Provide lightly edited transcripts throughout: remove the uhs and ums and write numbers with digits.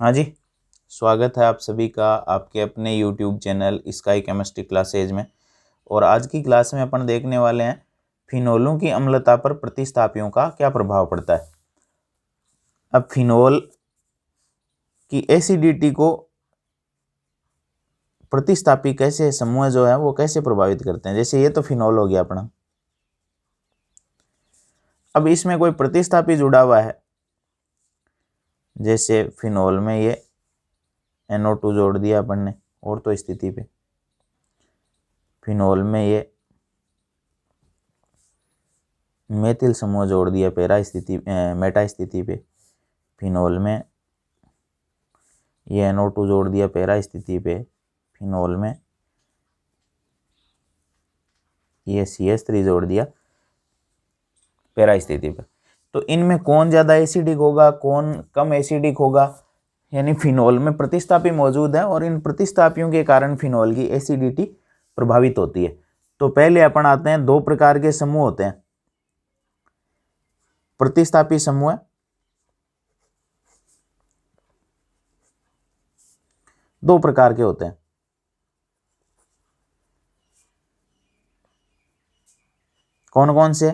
हाँ जी, स्वागत है आप सभी का आपके अपने YouTube channel sky chemistry classes में। और आज की क्लास में अपन देखने वाले हैं फिनोलों की अम्लता पर प्रतिस्थापियों का क्या प्रभाव पड़ता है। अब फिनोल की एसिडिटी को प्रतिस्थापी कैसे समूह जो है वो कैसे प्रभावित करते हैं। जैसे ये तो फिनोल हो गया अपना। अब इसमें कोई प्रतिस्थापी जुड़ा हुआ है, जैसे फिनोल में ये NO2 जोड़ दिया अपन ने ऑर्थो स्थिति पे, फिनोल में ये मेथिल समूह जोड़ दिया पैरा स्थिति मेटा स्थिति पे, फिनोल में ये NO2 जोड़ दिया पैरा स्थिति पे, फिनोल में ये CH3 जोड़ दिया पैरा स्थिति पे। तो इनमें कौन ज़्यादा एसिडिक होगा, कौन कम एसिडिक होगा, यानी फिनोल में प्रतिस्थापी मौजूद है और इन प्रतिस्थापियों के कारण फिनोल की एसिडिटी प्रभावित होती है। तो पहले अपन आते हैं, दो प्रकार के समूह होते हैं प्रतिस्थापी समूह। दो प्रकार के होते हैं, कौन कौन से?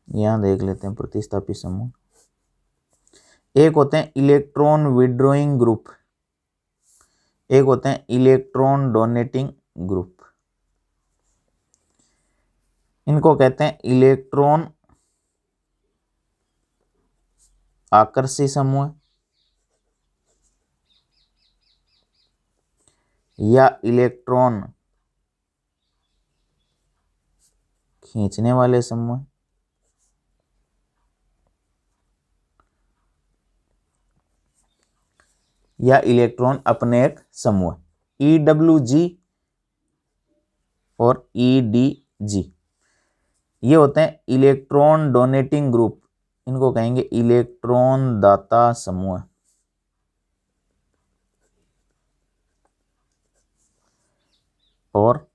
यहां देख लेते हैं प्रतिस्थापी समूह। एक होते हैं इलेक्ट्रॉन विड्रॉइंग ग्रुप, एक होते हैं इलेक्ट्रॉन डोनेटिंग ग्रुप। इनको कहते हैं इलेक्ट्रॉन आकर्षी समूह या इलेक्ट्रॉन खींचने वाले समूह। या इलेक्ट्रॉन अपनेक समूह, EWG और EDG। ये होते हैं इलेक्ट्रॉन डोनेटिंग ग्रुप, इनको कहेंगे इलेक्ट्रॉन दाता समूह। और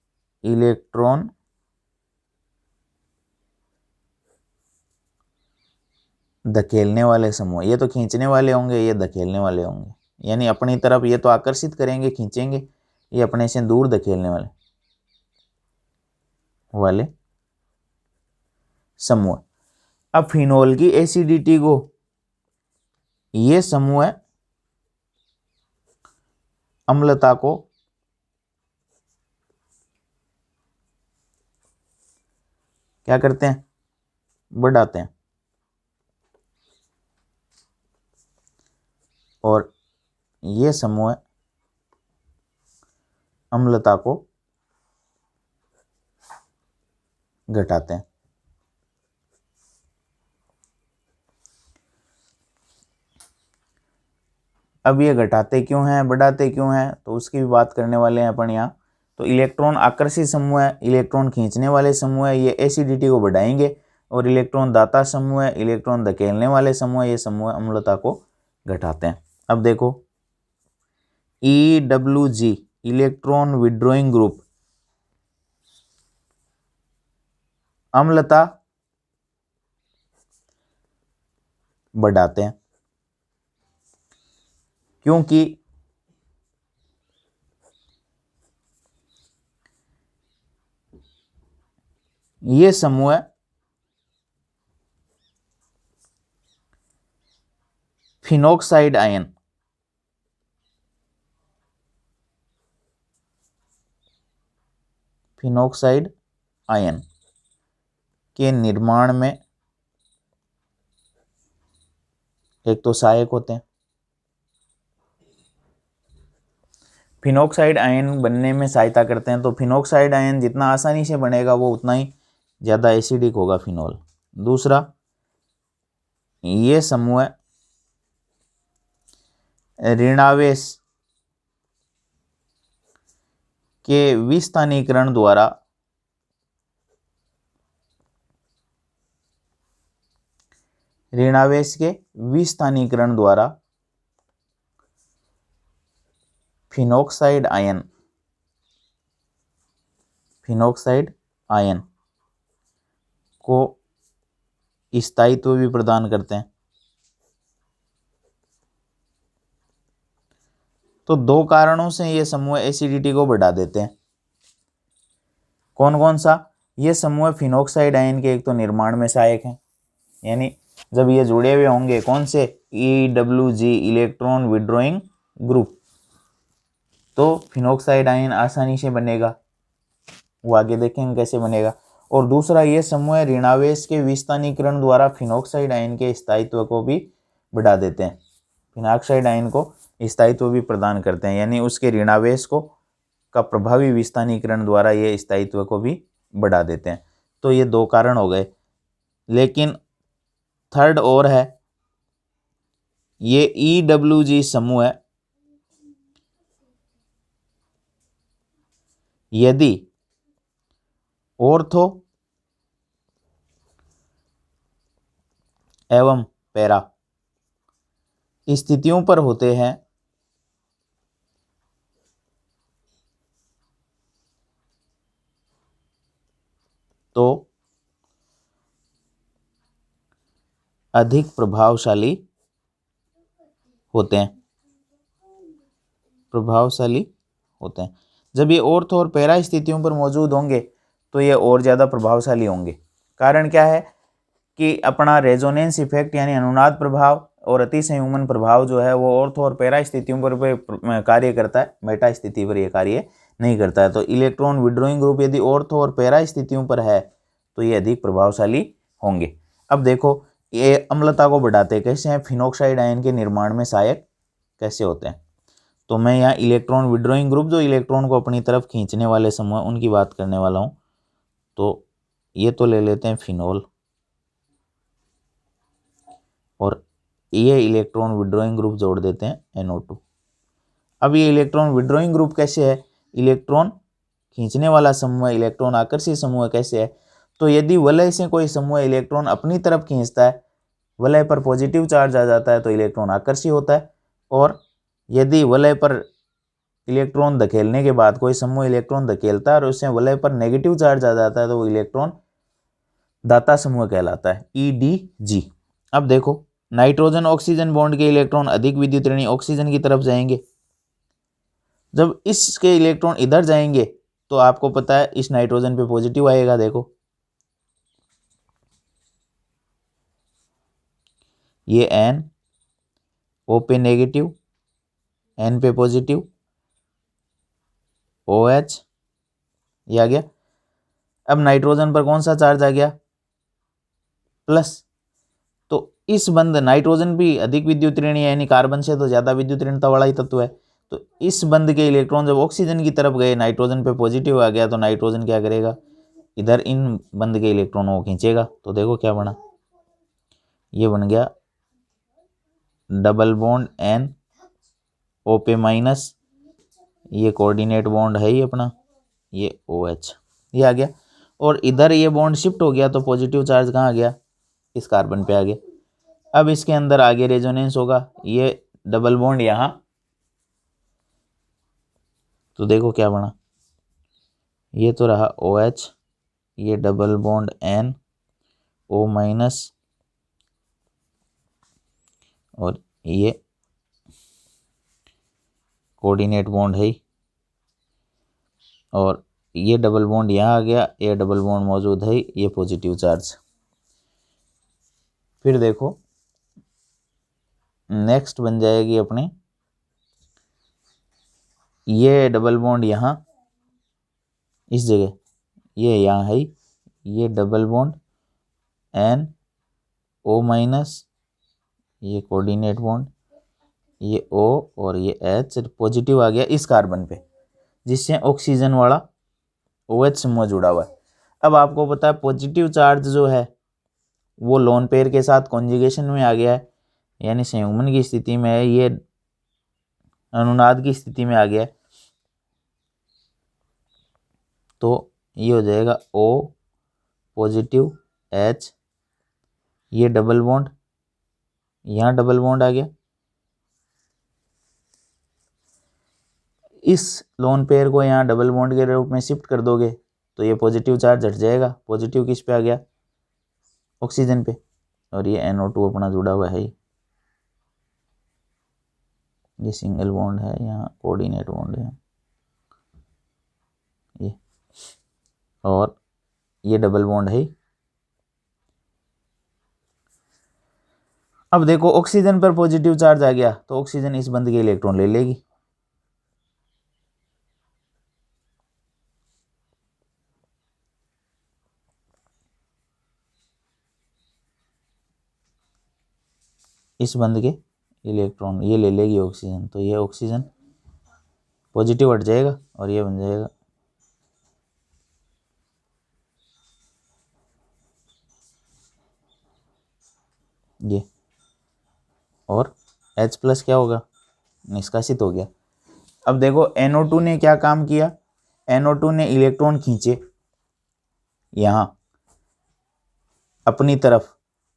इलेक्ट्रॉन धकेलने वाले समूह, ये तो खींचने वाले होंगे, ये धकेलने वाले होंगे, यानी अपनी तरफ ये तो आकर्षित करेंगे खींचेंगे, ये अपने से दूर धकेलने वाले समूह। अब फिनोल की एसिडिटी को ये समूह अम्लता को क्या करते हैं, बढ़ाते हैं। और ये समूह अम्लता को घटाते हैं। अब ये घटाते क्यों हैं, बढ़ाते क्यों हैं, तो उसकी भी बात करने वाले हैं अपन यहाँ। तो इलेक्ट्रॉन आकर्षी समूह है, इलेक्ट्रॉन खींचने वाले समूह है, ये एसिडिटी को बढ़ाएंगे। और इलेक्ट्रॉन दाता समूह है, इलेक्ट्रॉन धकेलने वाले समूह है, ये समूह अम्लता को घटाते हैं। अब देखो EWG इलेक्ट्रॉन विड्रॉइंग ग्रुप अम्लता बढ़ाते हैं, क्योंकि ये समूह फिनोक्साइड आयन के निर्माण में एक तो सहायक होते हैं। फिनोक्साइड आयन बनने में सहायता करते हैं। तो फिनोक्साइड आयन जितना आसानी से बनेगा वो उतना ही ज़्यादा एसिडिक होगा फिनोल। दूसरा, ये समूह ऋणावेश के विस्थानीकरण द्वारा फिनोक्साइड आयन को स्थायित्व भी प्रदान करते हैं। तो दो कारणों से ये समूह एसिडिटी को बढ़ा देते हैं। कौन कौन सा? ये समूह फिनॉक्साइड आयन के एक तो निर्माण में सहायक हैं, यानी जब ये जुड़े हुए होंगे कौन से, EWG इलेक्ट्रॉन विड्रॉइंग ग्रुप, तो फिनॉक्साइड आयन आसानी से बनेगा, वो आगे देखेंगे कैसे बनेगा। और दूसरा, ये समूह ऋणावेश के विस्थानीकरण द्वारा फिनॉक्साइड आयन के स्थायित्व को भी बढ़ा देते हैं, फिनॉक्साइड आयन को स्थायित्व भी प्रदान करते हैं, यानी उसके ऋणावेश को का प्रभावी विस्थानीकरण द्वारा ये स्थायित्व को भी बढ़ा देते हैं। तो ये दो कारण हो गए, लेकिन थर्ड और है, ये EWG समूह है यदि ऑर्थो एवं पैरा स्थितियों पर होते हैं तो अधिक प्रभावशाली होते हैं, जब ये ऑर्थो और पैरा स्थितियों पर मौजूद होंगे तो ये और ज़्यादा प्रभावशाली होंगे। कारण क्या है कि अपना रेजोनेंस इफेक्ट यानी अनुनाद प्रभाव और अति संयुग्मन प्रभाव जो है वो ऑर्थो और पैरा स्थितियों पर कार्य करता है, मेटा स्थिति पर यह कार्य नहीं करता है। तो इलेक्ट्रॉन विड्रॉइंग ग्रुप यदि ऑर्थो और पैरा स्थितियों पर है तो ये अधिक प्रभावशाली होंगे। अब देखो ये अम्लता को बढ़ाते कैसे हैं, फिनॉक्साइड आयन के निर्माण में सहायक कैसे होते हैं। तो मैं यहाँ इलेक्ट्रॉन विड्रॉइंग ग्रुप, जो इलेक्ट्रॉन को अपनी तरफ खींचने वाले समूह उनकी बात करने वाला हूँ। तो ये तो ले लेते हैं फिनॉल, और ये इलेक्ट्रॉन विड्रॉइंग ग्रुप जोड़ देते हैं NO2। अब ये इलेक्ट्रॉन विड्रॉइंग ग्रुप कैसे है, इलेक्ट्रॉन खींचने वाला समूह, इलेक्ट्रॉन आकर्षी समूह कैसे है। तो यदि वलय से कोई समूह इलेक्ट्रॉन अपनी तरफ खींचता है, वलय पर पॉजिटिव चार्ज आ जाता है तो इलेक्ट्रॉन आकर्षी होता है, और यदि वलय पर इलेक्ट्रॉन धकेलने के बाद कोई समूह इलेक्ट्रॉन धकेलता है और उससे वलय पर नेगेटिव चार्ज आ जाता है तो वो इलेक्ट्रॉन दाता समूह कहलाता है, EDG। अब देखो नाइट्रोजन ऑक्सीजन बॉन्ड के इलेक्ट्रॉन अधिक विद्युत ऋणी ऑक्सीजन की तरफ जाएंगे, जब इसके इलेक्ट्रॉन इधर जाएंगे तो आपको पता है इस नाइट्रोजन पे पॉजिटिव आएगा। देखो ये N, O पे नेगेटिव, N पे पॉजिटिव, OH ये आ गया। अब नाइट्रोजन पर कौन सा चार्ज आ गया, प्लस। तो इस बंध, नाइट्रोजन भी अधिक विद्युत ऋणी है, यानी कार्बन से तो ज्यादा विद्युत ऋणता वाला ही तत्व है। तो इस बंध के इलेक्ट्रॉन जब ऑक्सीजन की तरफ गए, नाइट्रोजन पे पॉजिटिव आ गया, तो नाइट्रोजन क्या करेगा, इधर इन बंध के इलेक्ट्रॉनों को खींचेगा। तो देखो क्या बना, ये बन गया डबल बॉन्ड N, O पे माइनस, ये कोऑर्डिनेट बॉन्ड है ही अपना, ये OH ये आ गया, और इधर ये बॉन्ड शिफ्ट हो गया तो पॉजिटिव चार्ज कहाँ आ गया, इस कार्बन पे आ गया। अब इसके अंदर आगे रेजोनेंस होगा, ये डबल बॉन्ड यहाँ, तो देखो क्या बना, ये तो रहा OH, ये double bond N, O minus, और ये कोऑर्डिनेट बॉन्ड है, और ये डबल बॉन्ड यहाँ आ गया, ये डबल बॉन्ड मौजूद है, ये पॉजिटिव चार्ज। फिर देखो नेक्स्ट बन जाएगी अपने, ये डबल बॉन्ड यहाँ इस जगह, ये यहाँ है, ये double bond N, O minus, ये कोऑर्डिनेट बॉन्ड, ये O और ये H पॉजिटिव आ गया इस कार्बन पे, जिससे ऑक्सीजन वाला OH समूह जुड़ा हुआ है। अब आपको पता है पॉजिटिव चार्ज जो है वो लोन पेयर के साथ कॉन्जुगेशन में आ गया है, यानी संयुग्मन की स्थिति में है, ये अनुनाद की स्थिति में आ गया है। तो ये हो जाएगा O पॉजिटिव H, ये डबल बॉन्ड, यहाँ डबल बॉन्ड आ गया, इस लोन पेयर को यहाँ डबल बॉन्ड के रूप में शिफ्ट कर दोगे तो ये पॉजिटिव चार्ज हट जाएगा। पॉजिटिव किस पे आ गया, ऑक्सीजन पे, और ये NO2 अपना जुड़ा हुआ है, ये सिंगल बॉन्ड है, यहाँ कोऑर्डिनेट बॉन्ड है ये, और ये डबल बॉन्ड है। अब देखो ऑक्सीजन पर पॉजिटिव चार्ज आ गया तो ऑक्सीजन इस बंध के इलेक्ट्रॉन ले लेगी, इस बंध के इलेक्ट्रॉन ये ले लेगी ऑक्सीजन, तो ये ऑक्सीजन पॉजिटिव हट जाएगा और ये बन जाएगा ये, और H+ क्या होगा, निष्कासित हो गया। अब देखो NO2 ने क्या काम किया, NO2 ने इलेक्ट्रॉन खींचे यहाँ अपनी तरफ,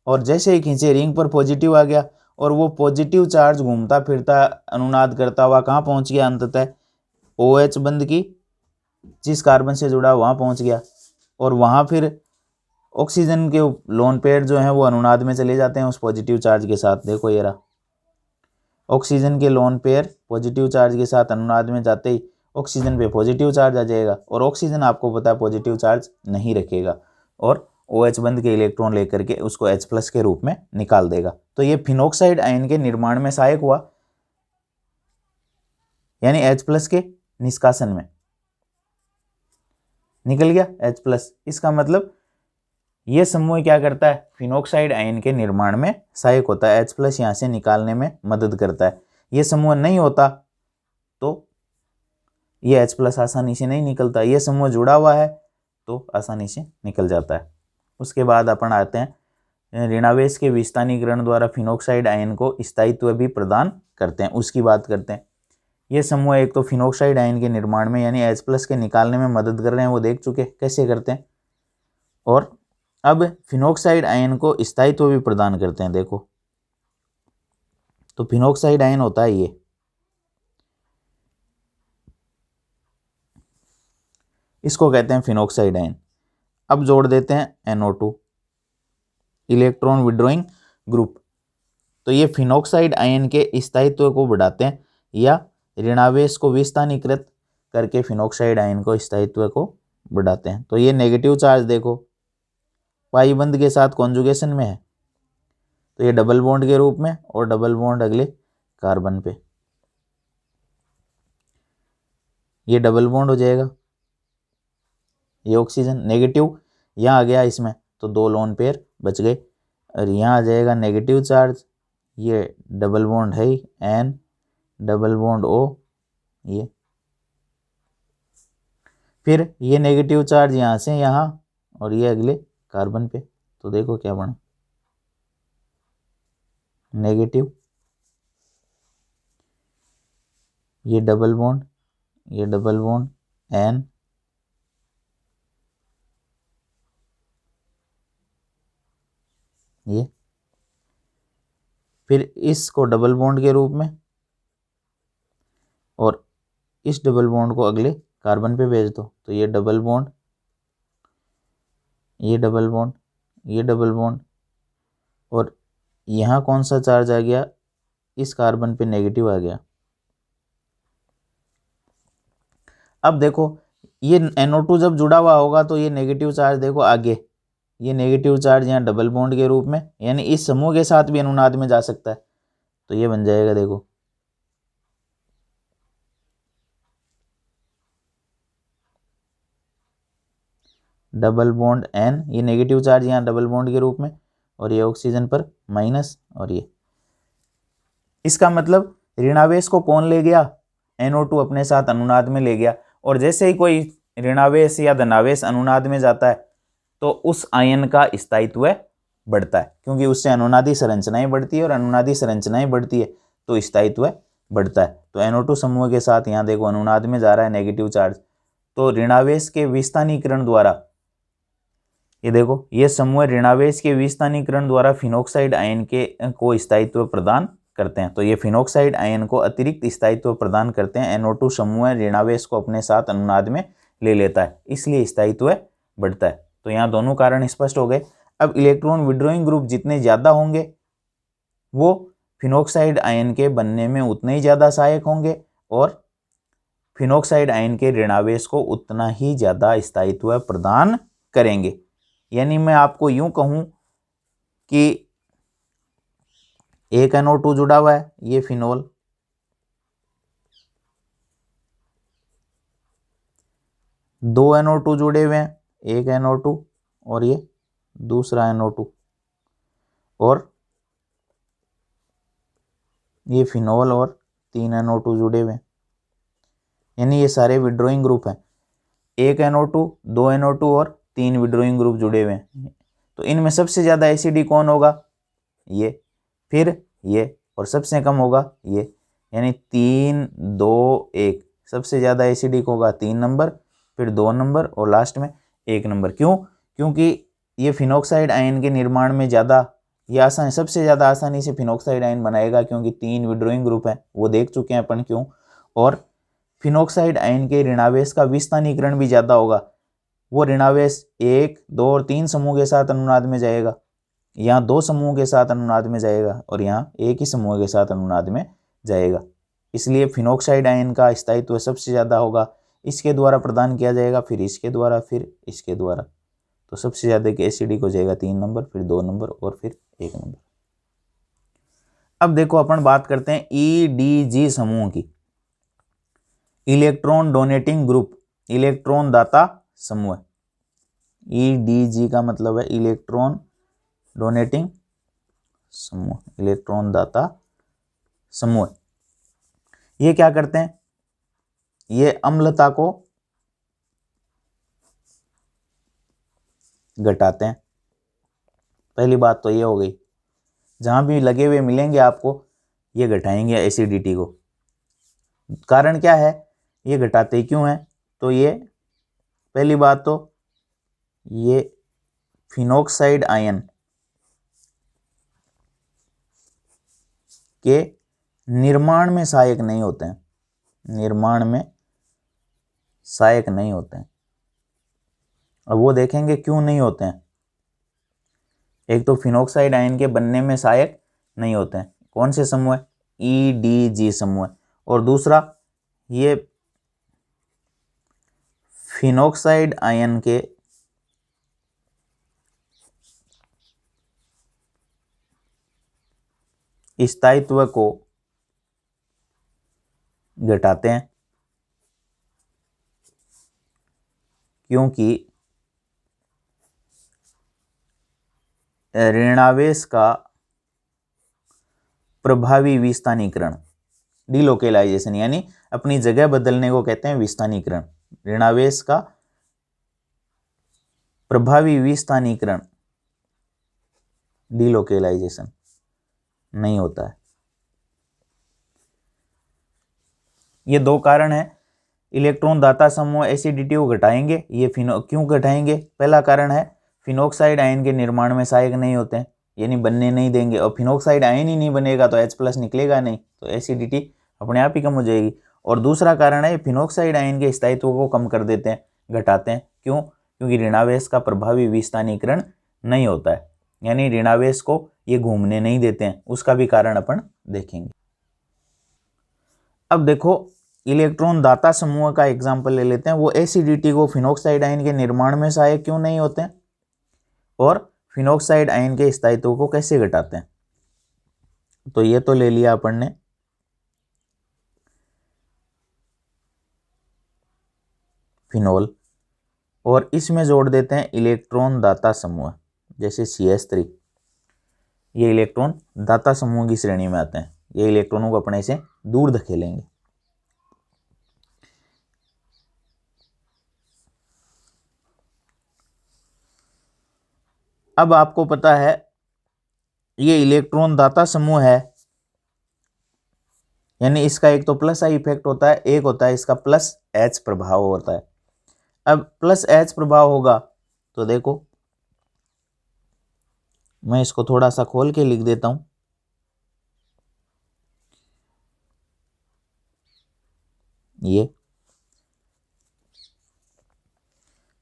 और जैसे ही खींचे रिंग पर पॉजिटिव आ गया और वो पॉजिटिव चार्ज घूमता फिरता अनुनाद करता हुआ कहाँ पहुँच गया, अंततः OH बंध की जिस कार्बन से जुड़ा वहाँ पहुँच गया, और वहाँ फिर ऑक्सीजन के लोन पेयर जो हैं वो अनुनाद में चले जाते हैं उस पॉजिटिव चार्ज के साथ। देखो ये रहा, ऑक्सीजन के लोन पेयर पॉजिटिव चार्ज के साथ अनुनाद में जाते ही ऑक्सीजन पे पॉजिटिव चार्ज आ जाएगा, और ऑक्सीजन आपको पता है पॉजिटिव चार्ज नहीं रखेगा और OH बंध के इलेक्ट्रॉन लेकर के उसको H+ के रूप में निकाल देगा। तो ये फिनॉक्साइड आयन के निर्माण में सहायक हुआ, यानी H+ के निष्कासन में निकल गया H+। इसका मतलब ये समूह क्या करता है, फिनॉक्साइड आयन के निर्माण में सहायक होता है, H+ यहाँ से निकालने में मदद करता है। ये समूह नहीं होता तो ये H+ आसानी से नहीं निकलता, ये समूह जुड़ा हुआ है तो आसानी से निकल जाता है। उसके बाद अपन आते हैं ऋणावेश के विस्थानीकरण द्वारा फिनॉक्साइड आयन को स्थायित्व भी प्रदान करते हैं, उसकी बात करते हैं। ये समूह एक तो फिनॉक्साइड आयन के निर्माण में यानी H+ के निकालने में मदद कर रहे हैं, वो देख चुके कैसे करते हैं, और अब फिनॉक्साइड आयन को स्थायित्व भी प्रदान करते हैं। देखो तो फिनॉक्साइड आयन होता है ये, इसको कहते हैं फिनॉक्साइड आयन। अब जोड़ देते हैं NO2 इलेक्ट्रॉन विड्रॉइंग ग्रुप, तो ये फिनॉक्साइड आयन के स्थायित्व को बढ़ाते हैं या ऋणावेश को विस्थानीकृत करके फिनॉक्साइड आयन को स्थायित्व को बढ़ाते हैं। तो ये नेगेटिव चार्ज देखो पाई बंध के साथ कॉन्जुगेशन में है, तो ये डबल बॉन्ड के रूप में, और डबल बॉन्ड अगले कार्बन पे, ये डबल बॉन्ड हो जाएगा, ये ऑक्सीजन नेगेटिव यहाँ आ गया इसमें, तो 2 लोन पेयर बच गए, और यहाँ आ जाएगा नेगेटिव चार्ज, ये डबल बॉन्ड है N डबल बॉन्ड O, ये फिर ये नेगेटिव चार्ज यहाँ से यहाँ और ये अगले कार्बन पे, तो देखो क्या बना नेगेटिव, ये डबल बॉन्ड N ये, फिर इसको डबल बॉन्ड के रूप में और इस डबल बॉन्ड को अगले कार्बन पे भेज दो, तो ये डबल बॉन्ड ये डबल बॉन्ड ये डबल बॉन्ड, और यहाँ कौन सा चार्ज आ गया, इस कार्बन पे नेगेटिव आ गया। अब देखो ये NO2 जब जुड़ा हुआ होगा तो ये नेगेटिव चार्ज देखो आगे, ये नेगेटिव चार्ज यहाँ डबल बॉन्ड के रूप में, यानी इस समूह के साथ भी अनुनाद में जा सकता है, तो ये बन जाएगा देखो डबल बॉन्ड N, ये नेगेटिव चार्ज यहाँ डबल बॉन्ड के रूप में, और ये ऑक्सीजन पर माइनस, और ये इसका मतलब ऋणावेश को कौन ले गया, NO2 अपने साथ अनुनाद में ले गया, और जैसे ही कोई ऋणावेश या धनावेश अनुनाद में जाता है तो उस आयन का स्थायित्व बढ़ता है, क्योंकि उससे अनुनादी संरचनाएं बढ़ती है, और अनुनादी संरचनाएं बढ़ती है तो स्थायित्व बढ़ता है। तो NO2 समूह के साथ यहाँ देखो अनुनाद में जा रहा है नेगेटिव चार्ज, तो ऋणावेश के विस्थानीकरण द्वारा, ये देखो ये समूह ऋणावेश के विस्थानीकरण द्वारा फिनॉक्साइड आयन के को स्थायित्व प्रदान करते हैं। तो ये फिनॉक्साइड आयन को अतिरिक्त स्थायित्व प्रदान करते हैं, NO2 समूह ऋणावेश को अपने साथ अनुनाद में ले लेता है, इसलिए स्थायित्व बढ़ता है। तो यहाँ दोनों कारण स्पष्ट हो गए। अब इलेक्ट्रॉन विड्रॉइंग ग्रुप जितने ज़्यादा होंगे वो फिनोक्साइड आयन के बनने में उतने ही ज़्यादा सहायक होंगे और फिनोक्साइड आयन के ऋणावेश को उतना ही ज़्यादा स्थायित्व प्रदान करेंगे। यानी मैं आपको यूं कहूं कि एक NO2 जुड़ा हुआ है, ये फिनोल, दो NO2 जुड़े हुए हैं, एक NO2 और ये दूसरा NO2, और ये फिनोल और 3 NO2 जुड़े हुए हैं, यानी ये सारे विड्रॉइंग ग्रुप हैं। एक NO2, 2 NO2 और 3 विड्रॉइंग ग्रुप जुड़े हुए हैं। तो इनमें सबसे ज़्यादा एसिडी कौन होगा? ये, फिर ये, और सबसे कम होगा ये, यानी 3, 2, 1। सबसे ज़्यादा एसिडिक होगा 3 नंबर, फिर 2 नंबर और लास्ट में 1 नंबर। क्यों? क्योंकि ये फिनोक्साइड आयन के निर्माण में ज़्यादा, ये आसान, सबसे ज़्यादा आसानी से फिनोक्साइड आयन बनाएगा, क्योंकि 3 विड्रॉइंग ग्रुप हैं, वो देख चुके हैं अपन क्यों। और फिनोक्साइड आयन के ऋणावेश का विस्थानीकरण भी ज़्यादा होगा। वो ऋणावेश 1, 2 और 3 समूह के साथ अनुनाद में जाएगा, यहाँ 2 समूह के साथ अनुनाद में जाएगा और यहाँ एक ही समूह के साथ अनुनाद में जाएगा। इसलिए फिनोक्साइड आयन का स्थायित्व सबसे ज़्यादा होगा, इसके द्वारा प्रदान किया जाएगा, फिर इसके द्वारा, फिर इसके द्वारा। तो सबसे ज़्यादा के एसिडिक हो जाएगा 3 नंबर, फिर 2 नंबर और फिर 1 नंबर। अब देखो अपन बात करते हैं EDG समूह की, इलेक्ट्रॉन डोनेटिंग ग्रुप, इलेक्ट्रॉन दाता समूह। EDG का मतलब है इलेक्ट्रॉन डोनेटिंग समूह, इलेक्ट्रॉन दाता समूह। ये क्या करते हैं? ये अम्लता को घटाते हैं। पहली बात तो ये हो गई, जहां भी लगे हुए मिलेंगे आपको ये घटाएंगे एसिडिटी को। कारण क्या है ये घटाते क्यों हैं? तो ये पहली बात तो ये फिनोक्साइड आयन के निर्माण में सहायक नहीं होते हैं, निर्माण में सहायक नहीं होते हैं। अब वो देखेंगे क्यों नहीं होते हैं। एक तो फिनोक्साइड आयन के बनने में सहायक नहीं होते हैं, कौन से समूह है? EDG समूह। और दूसरा ये फिनोक्साइड आयन के स्थायित्व को घटाते हैं, क्योंकि ऋणावेश का प्रभावी विस्थानीकरण, डिलोकेलाइजेशन, यानी अपनी जगह बदलने को कहते हैं विस्थानीकरण। ऋणावेश का प्रभावी विस्थानीकरण, डिलोकेलाइजेशन, नहीं होता है। ये दो कारण है। इलेक्ट्रॉन दाता समूह एसिडिटी को घटाएंगे। ये क्यों घटाएंगे? पहला कारण है फिनोक्साइड आयन के निर्माण में सहायक नहीं होते हैं, यानी बनने नहीं देंगे, और फिनोक्साइड आयन ही नहीं बनेगा तो H+ निकलेगा नहीं, तो एसिडिटी अपने आप ही कम हो जाएगी। और दूसरा कारण है फिनोक्साइड आयन के स्थायित्व को कम कर देते हैं, घटाते हैं। क्यों? क्योंकि ऋणावेश का प्रभावी विस्थानीकरण नहीं होता है, यानी ऋणावेश को ये घूमने नहीं देते हैं। उसका भी कारण अपन देखेंगे। अब देखो इलेक्ट्रॉन दाता समूह का एग्जाम्पल ले लेते हैं। वो एसिडिटी को फिनोक्साइड आयन के निर्माण में सहायक क्यों नहीं होते हैं और फिनोक्साइड आयन के स्थायित्व को कैसे घटाते हैं। तो ये तो ले लिया अपन ने फिनोल, और इसमें जोड़ देते हैं इलेक्ट्रॉन दाता समूह, जैसे CH3। ये इलेक्ट्रॉन दाता समूह की श्रेणी में आते हैं, ये इलेक्ट्रॉनों को अपने से दूर धकेलेंगे। अब आपको पता है ये इलेक्ट्रॉन दाता समूह है, यानी इसका एक तो +I इफेक्ट होता है, एक होता है इसका +H प्रभाव होता है। अब +H प्रभाव होगा तो देखो मैं इसको थोड़ा सा खोल के लिख देता हूं। ये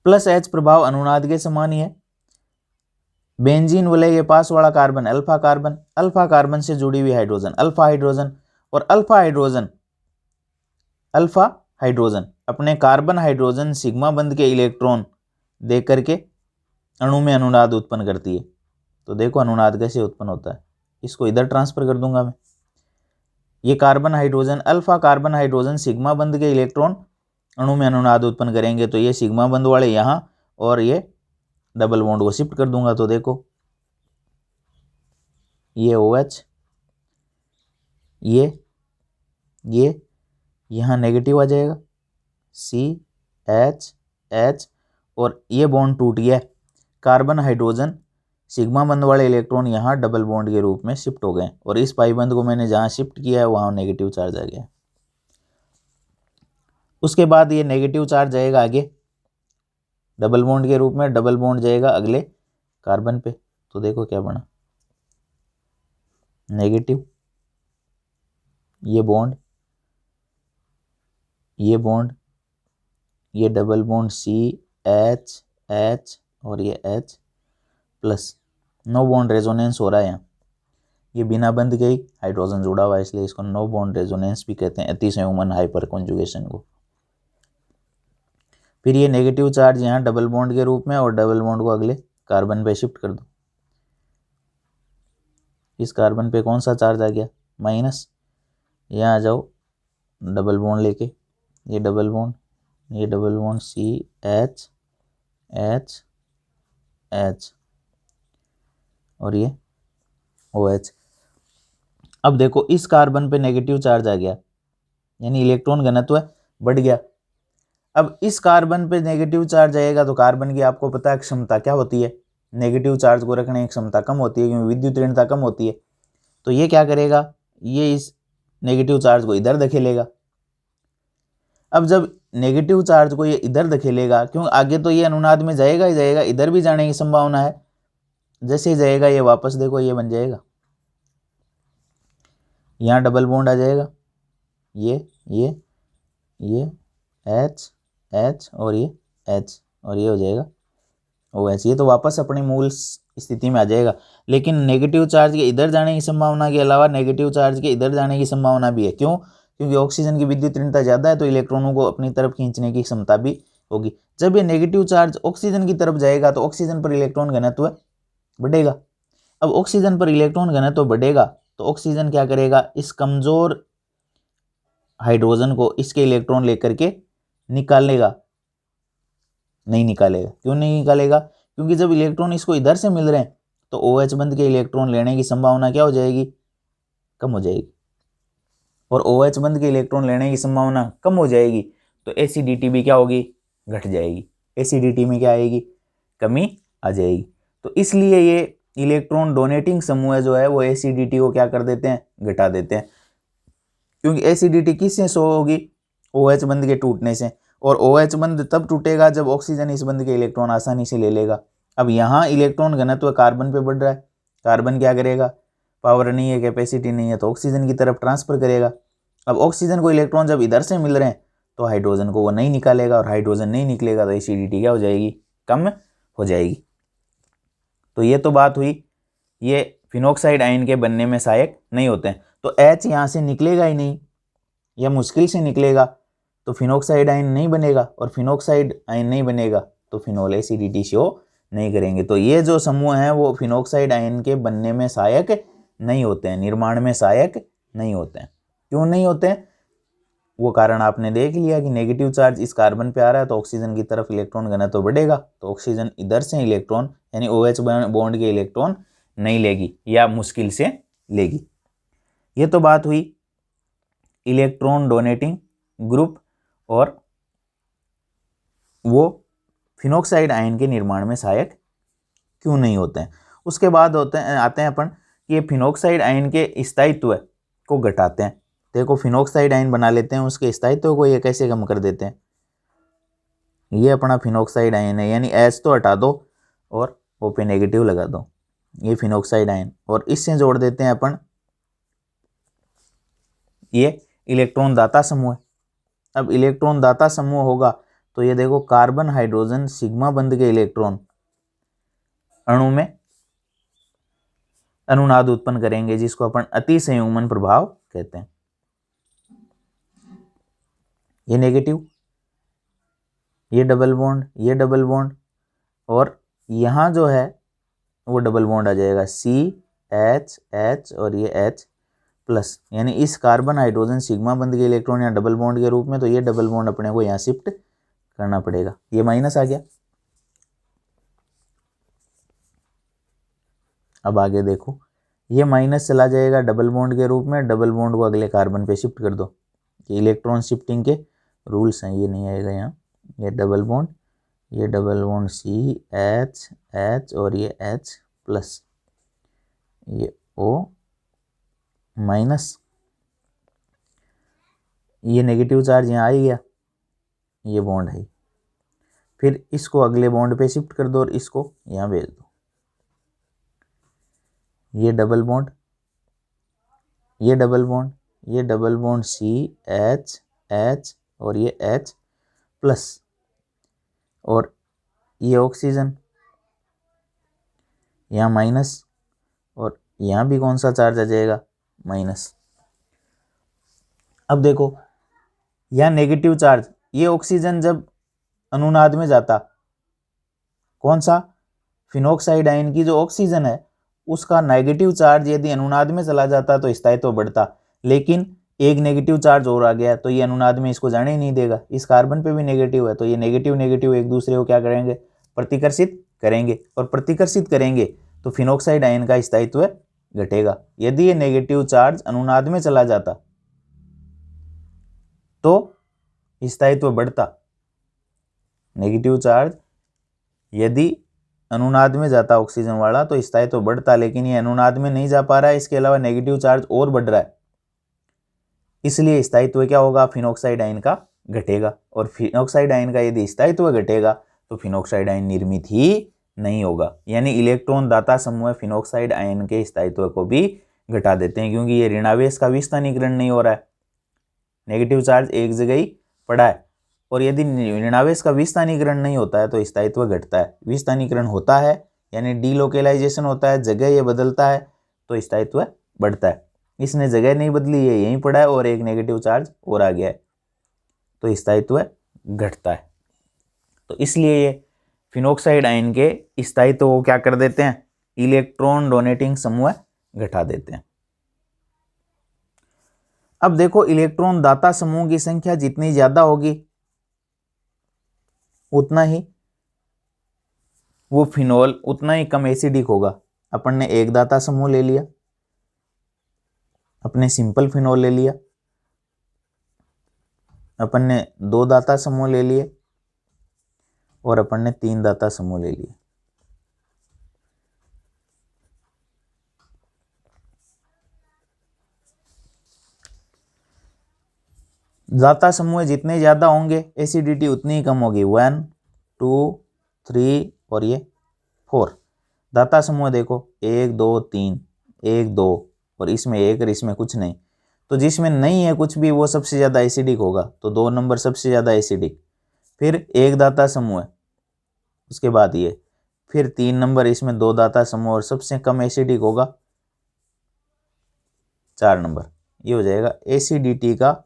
+H प्रभाव अनुनाद के समान ही है, बेंजीन बोले ये पास वाला carbon alpha carbon, alpha carbon से जुड़ी हुई हाइड्रोजन अल्फा हाइड्रोजन, और अल्फा हाइड्रोजन अपने कार्बन हाइड्रोजन सिग्मा बंध के इलेक्ट्रॉन दे करके अणु में अनुनाद उत्पन्न करती है। तो देखो अनुनाद कैसे उत्पन्न होता है, इसको इधर ट्रांसफर कर दूंगा मैं। ये carbon hydrogen alpha carbon hydrogen sigma बंध के इलेक्ट्रॉन अणु में अनुनाद उत्पन्न करेंगे, तो ये सिग्मा बंध वाले यहाँ और ये डबल बॉन्ड को शिफ्ट कर दूंगा। तो देखो ये OH, ये यहाँ नेगेटिव आ जाएगा CH, और ये बॉन्ड टूट गया, कार्बन हाइड्रोजन सिग्मा बंध वाले इलेक्ट्रॉन यहाँ डबल बॉन्ड के रूप में शिफ्ट हो गए, और इस पाई बंध को मैंने जहाँ शिफ्ट किया है वहाँ नेगेटिव चार्ज आ गया। उसके बाद ये नेगेटिव चार्ज जाएगा आगे डबल बॉन्ड के रूप में, डबल बॉन्ड जाएगा अगले कार्बन पे। तो देखो क्या बना, नेगेटिव, ये बॉन्ड, ये डबल बॉन्ड CH और ये H plus, no bond resonance हो रहा है यहाँ, ये बिना बंध गई हाइड्रोजन जुड़ा हुआ है, इसलिए इसको नो बॉन्ड रेजोनेंस भी कहते हैं, अतिसंयुग्मन हाइपर कॉन्जुगेशन को। फिर ये नेगेटिव चार्ज यहाँ डबल बॉन्ड के रूप में, और डबल बॉन्ड को अगले कार्बन पे शिफ्ट कर दो। इस कार्बन पे कौन सा चार्ज आ गया, माइनस, यहाँ आ जाओ डबल बॉन्ड लेके, ये डबल बॉन्ड CH H और ये OH। अब देखो इस कार्बन पे नेगेटिव चार्ज आ गया, यानी इलेक्ट्रॉन घनत्व बढ़ गया। अब इस कार्बन पे नेगेटिव चार्ज आएगा तो कार्बन की आपको पता है क्षमता क्या होती है, नेगेटिव चार्ज को रखने की क्षमता कम होती है, क्योंकि विद्युत ऋणता कम होती है। तो ये क्या करेगा, ये इस नेगेटिव चार्ज को इधर धकेलेगा। अब जब नेगेटिव चार्ज को ये इधर धकेलेगा, क्यों आगे तो ये अनुनाद में जाएगा ही जाएगा, इधर भी जाने की संभावना है, जैसे ही जाएगा ये वापस देखो ये बन जाएगा, यहाँ डबल बॉन्ड आ जाएगा, ये H और ये H और ये हो जाएगा OH, ये तो वापस अपनी मूल स्थिति में आ जाएगा। लेकिन नेगेटिव चार्ज के इधर जाने की संभावना के अलावा नेगेटिव चार्ज के इधर जाने की संभावना भी है। क्यों, क्योंकि ऑक्सीजन की विद्युत ऋणता ज़्यादा है, तो इलेक्ट्रॉनों को अपनी तरफ खींचने की क्षमता भी होगी। जब ये नेगेटिव चार्ज ऑक्सीजन की तरफ जाएगा तो ऑक्सीजन पर इलेक्ट्रॉन घनत्व बढ़ेगा। अब ऑक्सीजन पर इलेक्ट्रॉन घनत्व बढ़ेगा तो ऑक्सीजन क्या करेगा, इस कमजोर हाइड्रोजन को इसके इलेक्ट्रॉन लेकर के निकालेगा, नहीं निकालेगा। क्यों नहीं निकालेगा, क्योंकि जब इलेक्ट्रॉन इसको इधर से मिल रहे हैं तो OH बंध के इलेक्ट्रॉन लेने की संभावना क्या हो जाएगी, कम हो जाएगी, और OH बंध के इलेक्ट्रॉन लेने की संभावना कम हो जाएगी तो एसिडिटी भी क्या होगी, घट जाएगी। एसिडिटी में क्या आएगी, कमी आ जाएगी। तो इसलिए ये इलेक्ट्रॉन डोनेटिंग समूह जो है वो एसिडिटी को क्या कर देते हैं, घटा देते हैं। क्योंकि एसिडिटी किससे शो होगी, OH बंध के टूटने से, और OH बंध तब टूटेगा जब ऑक्सीजन इस बंध के इलेक्ट्रॉन आसानी से ले लेगा। अब यहाँ इलेक्ट्रॉन घनत्व कार्बन पे बढ़ रहा है, कार्बन क्या करेगा, पावर नहीं है, कैपेसिटी नहीं है, तो ऑक्सीजन की तरफ ट्रांसफर करेगा। अब ऑक्सीजन को इलेक्ट्रॉन जब इधर से मिल रहे हैं तो हाइड्रोजन को वो नहीं निकालेगा, और हाइड्रोजन नहीं निकलेगा तो एसिडिटी क्या हो जाएगी, कम हो जाएगी। तो ये तो बात हुई, ये फिनोक्साइड आयन के बनने में सहायक नहीं होते हैं। तो H यहाँ से निकलेगा ही नहीं या मुश्किल से निकलेगा, तो फिनोक्साइड आयन नहीं बनेगा, और फिनोक्साइड आयन नहीं बनेगा तो फिनोल एसिडिटी शो नहीं करेंगे। तो ये जो समूह हैं वो फिनोक्साइड आयन के बनने में सहायक नहीं होते हैं, निर्माण में सहायक नहीं होते हैं। क्यों नहीं होते हैं, वो कारण आपने देख लिया कि नेगेटिव चार्ज इस कार्बन पे आ रहा है तो ऑक्सीजन की तरफ इलेक्ट्रॉन घनत्व तो बढ़ेगा, तो ऑक्सीजन इधर से इलेक्ट्रॉन यानी OH बॉन्ड के इलेक्ट्रॉन नहीं लेगी या मुश्किल से लेगी। ये तो बात हुई इलेक्ट्रॉन डोनेटिंग ग्रुप और वो फिनोक्साइड आयन के निर्माण में सहायक क्यों नहीं होते हैं। उसके बाद आते हैं अपन कि ये फिनोक्साइड आयन के स्थायित्व को घटाते हैं। देखो फिनोक्साइड आयन बना लेते हैं, उसके स्थायित्व को ये कैसे कम कर देते हैं। ये अपना फिनोक्साइड आयन है, यानी H तो हटा दो और O पे नेगेटिव लगा दो, ये फिनोक्साइड आयन, और इससे जोड़ देते हैं अपन ये इलेक्ट्रॉन दाता समूह है। अब इलेक्ट्रॉन दाता समूह होगा तो ये देखो कार्बन हाइड्रोजन सिग्मा बंध के इलेक्ट्रॉन अणु में अनुनाद उत्पन्न करेंगे, जिसको अपन अति संयुग्मन प्रभाव कहते हैं। ये नेगेटिव, ये डबल बॉन्ड, ये डबल बॉन्ड, और यहाँ जो है वो डबल बॉन्ड आ जाएगा CH और ये H प्लस, यानी इस कार्बन हाइड्रोजन सिग्मा बंध के इलेक्ट्रॉन या डबल बॉन्ड के रूप में, तो ये डबल बॉन्ड अपने को यहाँ शिफ्ट करना पड़ेगा। ये माइनस आ गया। अब आगे देखो, ये माइनस चला जाएगा डबल बॉन्ड के रूप में, डबल बॉन्ड को अगले कार्बन पे शिफ्ट कर दो। ये इलेक्ट्रॉन शिफ्टिंग के रूल्स हैं, ये नहीं आएगा यहाँ। ये डबल बॉन्ड, ये डबल बॉन्ड CH और ये H प्लस, ये O माइनस, ये नेगेटिव चार्ज यहाँ आ ही गया, ये बॉन्ड है। फिर इसको अगले बॉन्ड पे शिफ्ट कर दो और इसको यहाँ भेज दो। ये डबल बॉन्ड, ये डबल बॉन्ड, ये डबल बॉन्ड CH और ये H प्लस, और ये ऑक्सीजन यहाँ माइनस, और यहाँ भी कौन सा चार्ज आ जाएगा, माइनस। अब देखो यहाँ नेगेटिव चार्ज, ये ऑक्सीजन जब अनुनाद में जाता, कौन सा, फिनॉक्साइड आयन की जो ऑक्सीजन है उसका नेगेटिव चार्ज यदि अनुनाद में चला जाता तो स्थायित्व बढ़ता, लेकिन एक नेगेटिव चार्ज और आ गया तो ये अनुनाद में इसको जाने ही नहीं देगा। इस कार्बन पे भी नेगेटिव है, तो ये नेगेटिव नेगेटिव एक दूसरे को क्या करेंगे, प्रतिकर्षित करेंगे, और प्रतिकर्षित करेंगे तो फिनॉक्साइड आयन का स्थायित्व घटेगा। यदि ये नेगेटिव चार्ज अनुनाद में चला जाता तो स्थायित्व बढ़ता। नेगेटिव चार्ज यदि अनुनाद में जाता ऑक्सीजन वाला तो स्थायित्व बढ़ता, लेकिन ये अनुनाद में नहीं जा पा रहा है, इसके अलावा नेगेटिव चार्ज और बढ़ रहा है, इसलिए स्थायित्व क्या होगा, फिनॉक्साइड आयन का घटेगा। और फिनॉक्साइड आयन का यदि स्थायित्व घटेगा तो फिनॉक्साइड आयन निर्मित ही नहीं होगा। यानी इलेक्ट्रॉन दाता समूह फिनॉक्साइड आयन के स्थायित्व को भी घटा देते हैं, क्योंकि ये ऋणावेश का विस्थानीकरण नहीं हो रहा है, नेगेटिव चार्ज एक जगह ही पड़ा है। और यदि ऋणावेश का विस्थानीकरण नहीं होता है तो स्थायित्व घटता है। विस्थानीकरण होता है यानी डीलोकेलाइजेशन होता है, जगह ये बदलता है तो स्थायित्व बढ़ता है। इसने जगह नहीं बदली, ये यहीं पड़ा है और एक नेगेटिव चार्ज और आ गया है तो स्थायित्व घटता है। तो इसलिए ये फिनॉक्साइड आयन के स्थायित्व को क्या कर देते हैं, इलेक्ट्रॉन डोनेटिंग समूह घटा देते हैं। अब देखो इलेक्ट्रॉन दाता समूह की संख्या जितनी ज्यादा होगी उतना ही वो फिनोल उतना ही कम एसिडिक होगा। अपन ने एक दाता समूह ले लिया, अपने सिंपल फिनोल ले लिया, अपन ने 2 दाता समूह ले लिए और अपन ने 3 दाता समूह ले लिए। दाता समूह जितने ज्यादा होंगे एसिडिटी उतनी ही कम होगी। 1 2 3 और ये 4 दाता समूह देखो 1 2 3 1 2 और इसमें 1 और इसमें कुछ नहीं, तो जिसमें नहीं है कुछ भी वो सबसे ज्यादा एसिडिक होगा, तो 2 नंबर सबसे ज्यादा एसिडिक। फिर एक दाता समूह है, उसके बाद ये, फिर 3 नंबर इसमें 2 दाता समूह और सबसे कम एसिडिक होगा 4 नंबर। ये हो जाएगा एसिडिटी का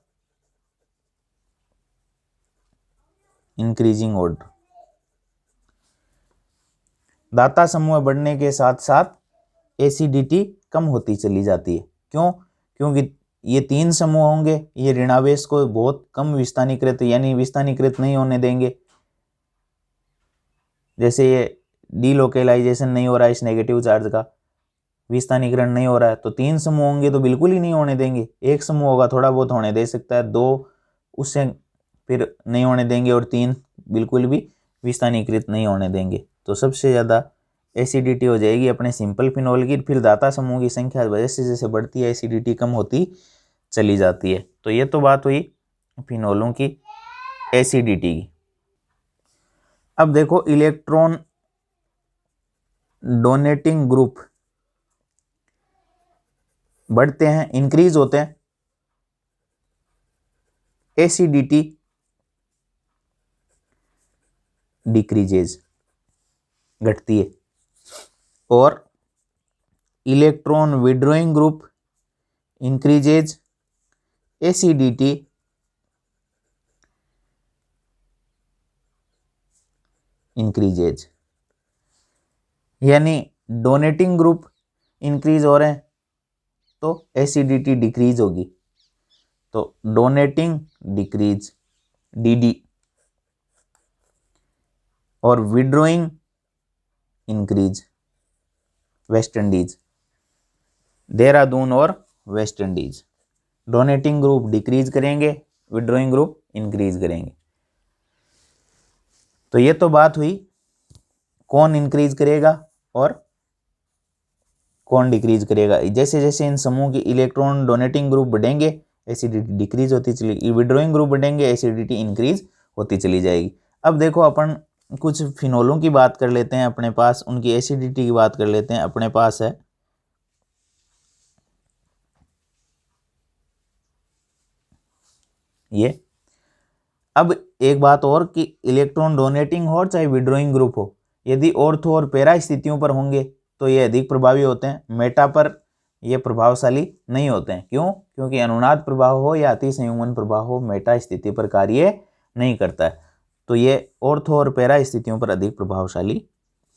इंक्रीजिंग ऑर्डर। दाता समूह बढ़ने के साथ साथ एसिडिटी कम होती चली जाती है। क्यों? क्योंकि ये 3 समूह होंगे, ये ऋणावेश को बहुत कम विस्थानीकृत यानी विस्थानीकृत नहीं होने देंगे। जैसे ये डीलोकेलाइजेशन नहीं हो रहा है इस नेगेटिव चार्ज का, विस्थानीकरण नहीं हो रहा है, तो 3 समूह होंगे तो बिल्कुल ही नहीं होने देंगे। एक समूह होगा थोड़ा बहुत होने दे सकता है, 2 उससे फिर नहीं होने देंगे और 3 बिल्कुल भी विस्थानीकृत नहीं होने देंगे। तो सबसे ज़्यादा एसिडिटी हो जाएगी अपने सिंपल फिनोल की। फिर दाता समूह की संख्या जैसे जैसे बढ़ती है एसिडिटी कम होती चली जाती है। तो ये तो बात हुई फिनोलों की एसिडिटी की। अब देखो इलेक्ट्रॉन डोनेटिंग ग्रुप बढ़ते हैं, इंक्रीज होते हैं, एसिडिटी डिक्रीजेज घटती है, और electron withdrawing group increases acidity increases, यानी डोनेटिंग ग्रुप इंक्रीज हो रहे हैं तो एसिडिटी डिक्रीज होगी, तो डोनेटिंग डिक्रीज डीडी, और withdrawing increase West Indies, Dehradun और West Indies. Donating group decrease करेंगे, विड्रॉइंग ग्रुप इंक्रीज करेंगे। तो ये तो बात हुई कौन इंक्रीज करेगा और कौन डिक्रीज करेगा। जैसे जैसे इन समूह की इलेक्ट्रॉन डोनेटिंग ग्रुप बढ़ेंगे एसिडिटी डिक्रीज होती चली, विड्रॉइंग ग्रुप बढ़ेंगे एसिडिटी इंक्रीज होती चली जाएगी। अब देखो अपन कुछ फिनोलों की बात कर लेते हैं अपने पास, उनकी एसिडिटी की बात कर लेते हैं अपने पास है ये। अब एक बात और कि इलेक्ट्रॉन डोनेटिंग हो चाहे विड्रॉइंग ग्रुप हो, यदि ऑर्थो और पैरा स्थितियों पर होंगे तो ये अधिक प्रभावी होते हैं, मेटा पर ये प्रभावशाली नहीं होते हैं। क्यों? क्योंकि अनुनाद प्रभाव हो या अति संयुग्मन प्रभाव हो, मेटा स्थिति पर कार्य नहीं करता है, तो ये ऑर्थो और पैरा स्थितियों पर अधिक प्रभावशाली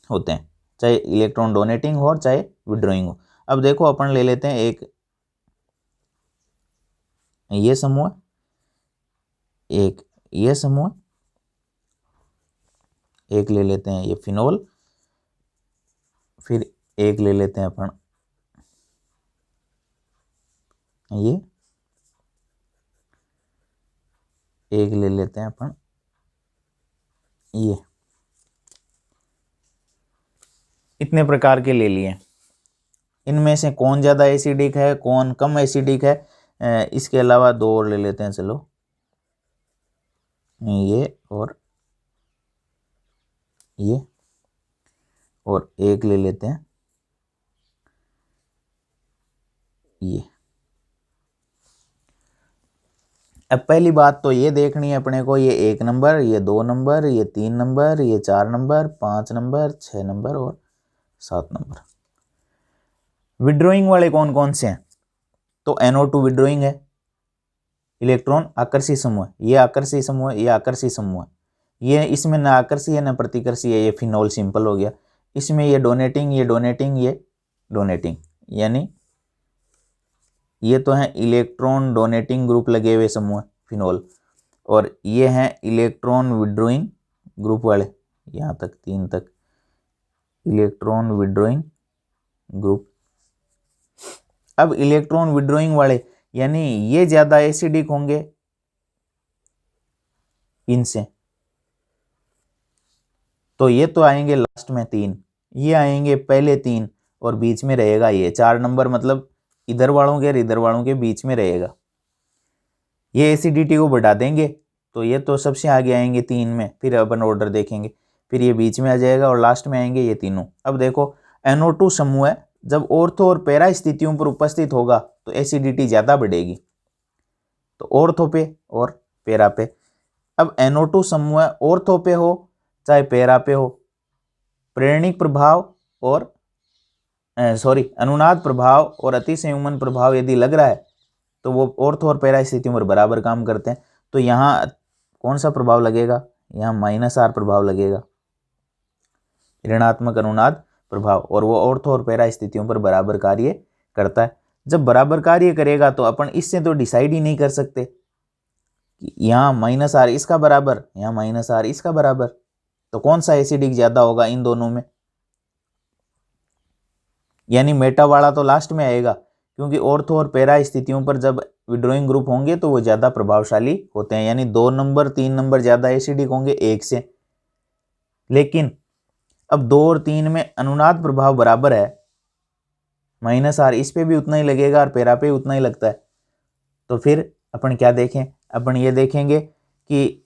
होते हैं, चाहे इलेक्ट्रॉन डोनेटिंग हो चाहे विड्रॉइंग हो। अब देखो अपन ले लेते हैं एक ये समूह, एक ये समूह, एक ले लेते हैं ये फिनोल, फिर एक ले लेते हैं अपन ये, एक ले लेते हैं अपन ये। इतने प्रकार के ले लिए। इनमें से कौन ज़्यादा एसिडिक है कौन कम एसिडिक है, इसके अलावा दो और ले लेते हैं, चलो ये और ये, और एक ले लेते हैं ये। अब पहली बात तो ये देखनी है अपने को, ये 1 नंबर, ये 2 नंबर, ये 3 नंबर, ये 4 नंबर, 5 नंबर, 6 नंबर और 7 नंबर। विड्रॉइंग वाले कौन कौन से हैं? तो NO2 विड्रॉइंग है, इलेक्ट्रॉन आकर्षी समूह है, ये आकर्षी समूह है, ये आकर्षी समूह है, ये इसमें न आकर्षी है न प्रतिकर्षी है, ये फिनोल सिंपल हो गया। इसमें ये डोनेटिंग, ये डोनेटिंग, ये डोनेटिंग, यानी ये तो है इलेक्ट्रॉन डोनेटिंग ग्रुप लगे हुए समूह फिनोल, और ये हैं इलेक्ट्रॉन विड्रॉइंग ग्रुप वाले, यहाँ तक 3 तक इलेक्ट्रॉन विड्रॉइंग ग्रुप। अब इलेक्ट्रॉन विड्रॉइंग वाले यानी ये ज्यादा एसिडिक होंगे इनसे, तो ये तो आएंगे लास्ट में 3, ये आएंगे पहले 3 और बीच में रहेगा ये 4 नंबर, मतलब इधर वालों के और इधर वालों के बीच में रहेगा। ये एसिडिटी को बढ़ा देंगे तो ये तो सबसे आगे आएंगे 3 में, फिर अपन ऑर्डर देखेंगे, फिर ये बीच में आ जाएगा और लास्ट में आएंगे ये तीनों। अब देखो NO2 समूह है, जब ऑर्थो और पैरा स्थितियों पर उपस्थित होगा तो एसिडिटी ज़्यादा बढ़ेगी, तो ऑर्थो पे और पैरा पे। अब NO2 समूह है, ऑर्थो पे हो चाहे पैरा पे हो, प्रेरणिक प्रभाव और अनुनाद प्रभाव और अति संयुग्मन प्रभाव यदि लग रहा है तो वो ऑर्थो और पैरा स्थितियों पर बराबर काम करते हैं। तो यहाँ कौन सा प्रभाव लगेगा? यहाँ -R प्रभाव लगेगा, ऋणात्मक अनुनाद प्रभाव, और वो ऑर्थो और पैरा स्थितियों पर बराबर कार्य करता है। जब बराबर कार्य करेगा तो अपन इससे तो डिसाइड ही नहीं कर सकते कि यहाँ -R इसका बराबर, यहाँ -R इसका बराबर, तो कौन सा एसिडिक ज़्यादा होगा इन दोनों में? यानी मेटा वाला तो लास्ट में आएगा, क्योंकि ऑर्थो और पैरा स्थितियों पर जब विड्रॉइंग ग्रुप होंगे तो वो ज़्यादा प्रभावशाली होते हैं, यानी 2 नंबर 3 नंबर ज़्यादा एसिडिक होंगे 1 से। लेकिन अब 2 और 3 में अनुनाद प्रभाव बराबर है, -R इस पे भी उतना ही लगेगा और पैरा पे उतना ही लगता है, तो फिर अपन क्या देखें? अपन ये देखेंगे कि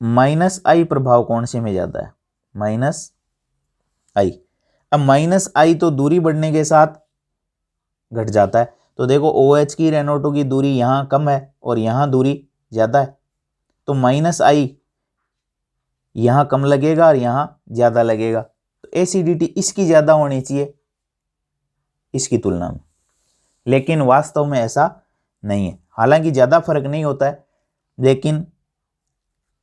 -I प्रभाव कौन से में ज़्यादा है, -I। अब -I तो दूरी बढ़ने के साथ घट जाता है, तो देखो OH की NO2 की दूरी यहाँ कम है और यहाँ दूरी ज़्यादा है, तो -I यहाँ कम लगेगा और यहाँ ज़्यादा लगेगा, तो एसिडिटी इसकी ज़्यादा होनी चाहिए, इसकी तुलना में, लेकिन वास्तव में ऐसा नहीं है। हालांकि ज़्यादा फर्क नहीं होता है, लेकिन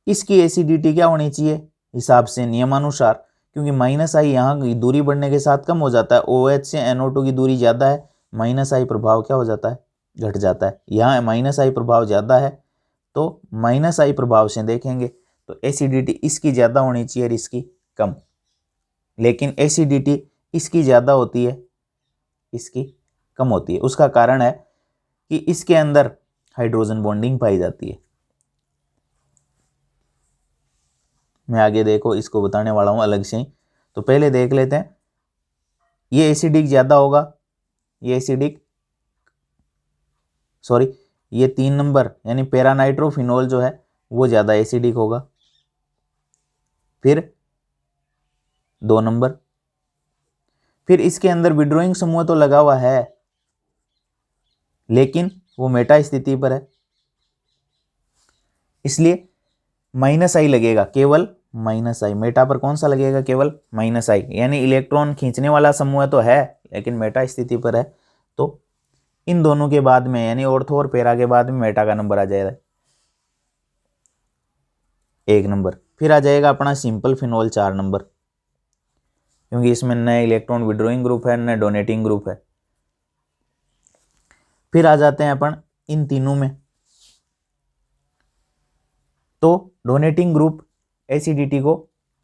इसकी एसिडिटी क्या होनी चाहिए हिसाब से नियमानुसार, क्योंकि माइनस आई यहाँ दूरी बढ़ने के साथ कम हो जाता है, OH से NO2 की दूरी ज़्यादा है, माइनस आई प्रभाव क्या हो जाता है, घट जाता है। यहाँ माइनस आई प्रभाव ज़्यादा है तो माइनस आई प्रभाव से देखेंगे तो एसिडिटी इसकी ज़्यादा होनी चाहिए और इसकी कम, लेकिन एसिडिटी इसकी ज़्यादा होती है, इसकी कम होती है। उसका कारण है कि इसके अंदर हाइड्रोजन बॉन्डिंग पाई जाती है। मैं आगे देखो इसको बताने वाला हूँ अलग से ही, तो पहले देख लेते हैं। ये एसिडिक ज़्यादा होगा, ये एसिडिक सॉरी ये 3 नंबर यानी पैरानाइट्रोफिनोल जो है वो ज़्यादा एसिडिक होगा। फिर 2 नंबर, फिर इसके अंदर विड्रोइंग समूह तो लगा हुआ है लेकिन वो मेटा स्थिति पर है, इसलिए माइनस आई लगेगा, केवल माइनस आई। मेटा पर कौन सा लगेगा, केवल माइनस आई, यानी इलेक्ट्रॉन खींचने वाला समूह तो है लेकिन मेटा स्थिति पर है। तो इन दोनों के बाद में यानी ऑर्थो और पैरा के बाद में मेटा का नंबर आ जाएगा 1 नंबर। फिर आ जाएगा अपना सिंपल फिनोल 4 नंबर, क्योंकि इसमें न इलेक्ट्रॉन विड्रोइंग ग्रुप है न डोनेटिंग ग्रुप है। फिर आ जाते हैं अपन इन तीनों में, तो डोनेटिंग ग्रुप एसिडिटी को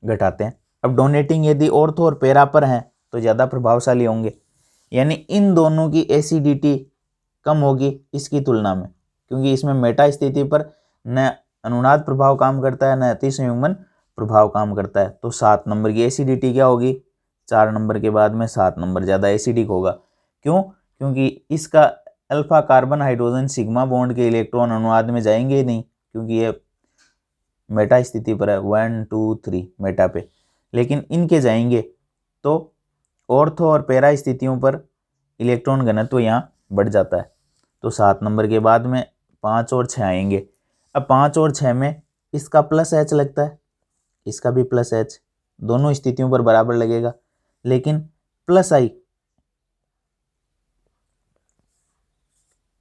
घटाते हैं। अब डोनेटिंग यदि ऑर्थो और पैरा पर हैं तो ज़्यादा प्रभावशाली होंगे, यानी इन दोनों की एसिडिटी कम होगी इसकी तुलना में, क्योंकि इसमें मेटा स्थिति पर न अनुनाद प्रभाव काम करता है न अतिसंयुग्मन प्रभाव काम करता है। तो 7 नंबर की एसिडिटी क्या होगी, 4 नंबर के बाद में 7 नंबर ज़्यादा एसिडिक होगा। क्यों, क्योंकि इसका alpha carbon hydrogen sigma bond के इलेक्ट्रॉन अनुनाद में जाएंगे ही नहीं, क्योंकि ये मेटा स्थिति पर है 1 2 3 मेटा पे, लेकिन इनके जाएंगे तो ऑर्थो और पैरा स्थितियों पर इलेक्ट्रॉन घनत्व यहाँ बढ़ जाता है। तो 7 नंबर के बाद में 5 और 6 आएंगे। अब 5 और 6 में इसका प्लस H लगता है, इसका भी प्लस H, दोनों स्थितियों पर बराबर लगेगा, लेकिन प्लस आई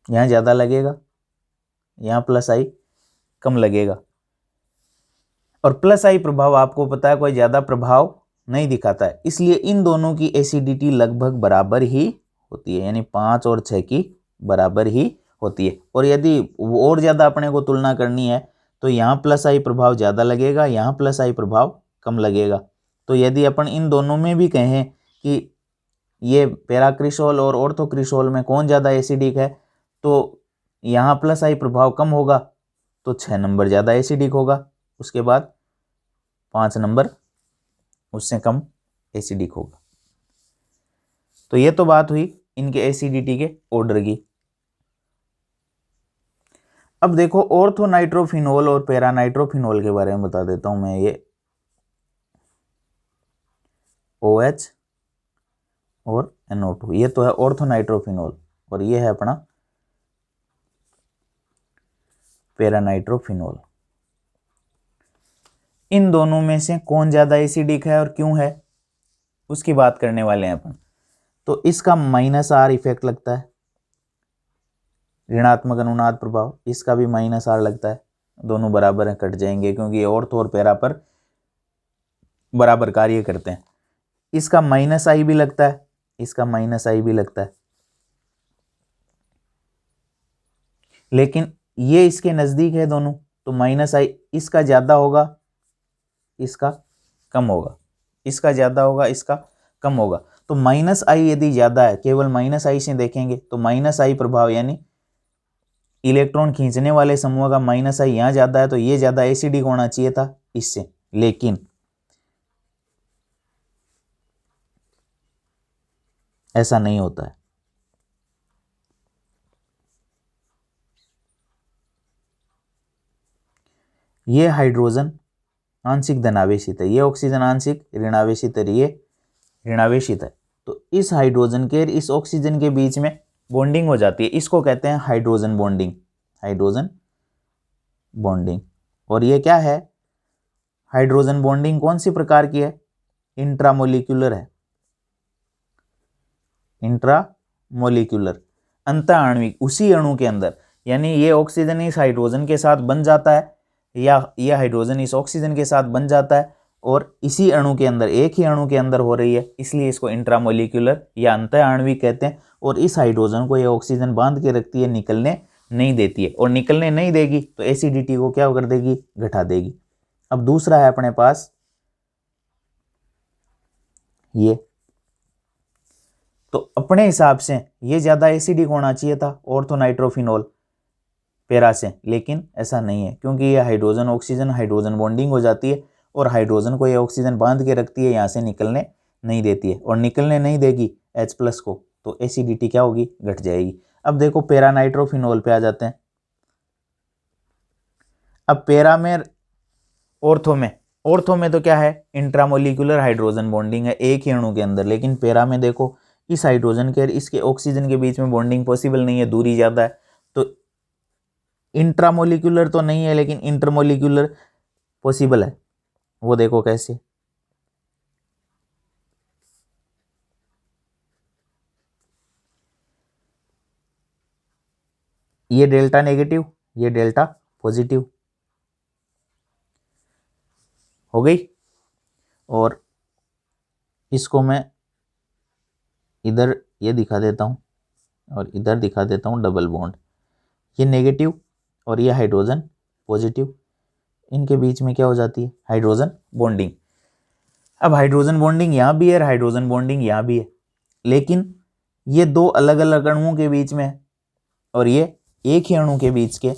यहाँ ज़्यादा लगेगा, यहाँ प्लस आई कम लगेगा। और प्लस आई प्रभाव आपको पता है कोई ज़्यादा प्रभाव नहीं दिखाता है, इसलिए इन दोनों की एसिडिटी लगभग बराबर ही होती है, यानी 5 और 6 की बराबर ही होती है। और यदि और ज़्यादा अपने को तुलना करनी है तो यहाँ प्लस आई प्रभाव ज़्यादा लगेगा, यहाँ प्लस आई प्रभाव कम लगेगा। तो यदि अपन इन दोनों में भी कहें कि ये पैराक्रिसोल और ऑर्थोक्रिसोल में कौन ज़्यादा एसिडिक है, तो यहाँ प्लस आई प्रभाव कम होगा तो 6 नंबर ज़्यादा एसिडिक होगा, उसके बाद 5 नंबर उससे कम एसिडिक होगा। तो ये तो बात हुई इनके एसिडिटी के ऑर्डर की। अब देखो ऑर्थोनाइट्रोफिनोल और पैरानाइट्रोफिनोल के बारे में बता देता हूं मैं। ये OH और NO2 ये तो है ऑर्थोनाइट्रोफिनोल और ये है अपना पैरानाइट्रोफिनोल। इन दोनों में से कौन ज़्यादा एसिडिक है और क्यों है उसकी बात करने वाले हैं अपन। तो इसका -R इफेक्ट लगता है, ऋणात्मक अनुनाद प्रभाव, इसका भी -R लगता है, दोनों बराबर हैं, कट जाएंगे क्योंकि ये ऑर्थो और पैरा पर बराबर कार्य करते हैं। इसका -I भी लगता है, इसका -I भी लगता है, लेकिन ये इसके नज़दीक है दोनों, तो -I इसका ज़्यादा होगा, इसका कम होगा, इसका ज़्यादा होगा, इसका कम होगा। तो -I यदि ज़्यादा है, केवल -I से देखेंगे तो -I प्रभाव यानी इलेक्ट्रॉन खींचने वाले समूह का -I यहाँ ज़्यादा है तो ये ज़्यादा एसिडिक होना चाहिए था इससे, लेकिन ऐसा नहीं होता है। ये हाइड्रोजन आंशिक धनावेशित है, ये ऑक्सीजन आंशिक ऋणावेशित है, ये ऋणावेशित है। तो इस हाइड्रोजन के इस ऑक्सीजन के बीच में बॉन्डिंग हो जाती है, इसको कहते हैं हाइड्रोजन बॉन्डिंग, हाइड्रोजन बॉन्डिंग। और ये क्या है, हाइड्रोजन बॉन्डिंग कौन सी प्रकार की है, इंट्रामोलिक्यूलर है, इंट्रा मोलिकुलर, अंत आणविक, उसी अणु के अंदर, यानी ये ऑक्सीजन इस हाइड्रोजन के साथ बन जाता है या ये हाइड्रोजन इस ऑक्सीजन के साथ बन जाता है और इसी अणु के अंदर, एक ही अणु के अंदर हो रही है, इसलिए इसको इंट्रामोलिकुलर या अंत आणविक कहते हैं। और इस हाइड्रोजन को ये ऑक्सीजन बांध के रखती है, निकलने नहीं देती है, और निकलने नहीं देगी तो एसिडिटी को क्या कर देगी, घटा देगी। अब दूसरा है अपने पास ये, तो अपने हिसाब से ये ज्यादा एसिडिक होना चाहिए था ऑर्थोनाइट्रोफिनोल पैरा से, लेकिन ऐसा नहीं है, क्योंकि ये हाइड्रोजन ऑक्सीजन हाइड्रोजन बॉन्डिंग हो जाती है और हाइड्रोजन को ये ऑक्सीजन बांध के रखती है, यहाँ से निकलने नहीं देती है, और निकलने नहीं देगी H+ को, तो एसिडिटी क्या होगी, घट जाएगी। अब देखो पैरा नाइट्रोफिनोल पे आ जाते हैं। अब पैरा में, ऑर्थो में तो क्या है, इंट्रामोलिकुलर हाइड्रोजन बॉन्डिंग है एक ही अणु के अंदर, लेकिन पैरा में देखो इस हाइड्रोजन के इसके ऑक्सीजन के बीच में बॉन्डिंग पॉसिबल नहीं है, दूरी ज्यादा है, तो इंट्रामोलिकुलर तो नहीं है लेकिन इंटरमोलिकुलर पॉसिबल है। वो देखो कैसे, ये डेल्टा नेगेटिव, ये डेल्टा पॉजिटिव हो गई, और इसको मैं इधर ये दिखा देता हूँ और इधर दिखा देता हूँ डबल बॉन्ड, ये नेगेटिव और ये हाइड्रोजन पॉजिटिव, इनके बीच में क्या हो जाती है, हाइड्रोजन बॉन्डिंग। अब हाइड्रोजन बॉन्डिंग यहाँ भी है, हाइड्रोजन बॉन्डिंग यहाँ भी है, लेकिन ये दो अलग अलग अणुओं के बीच में है और ये एक ही अणु के बीच के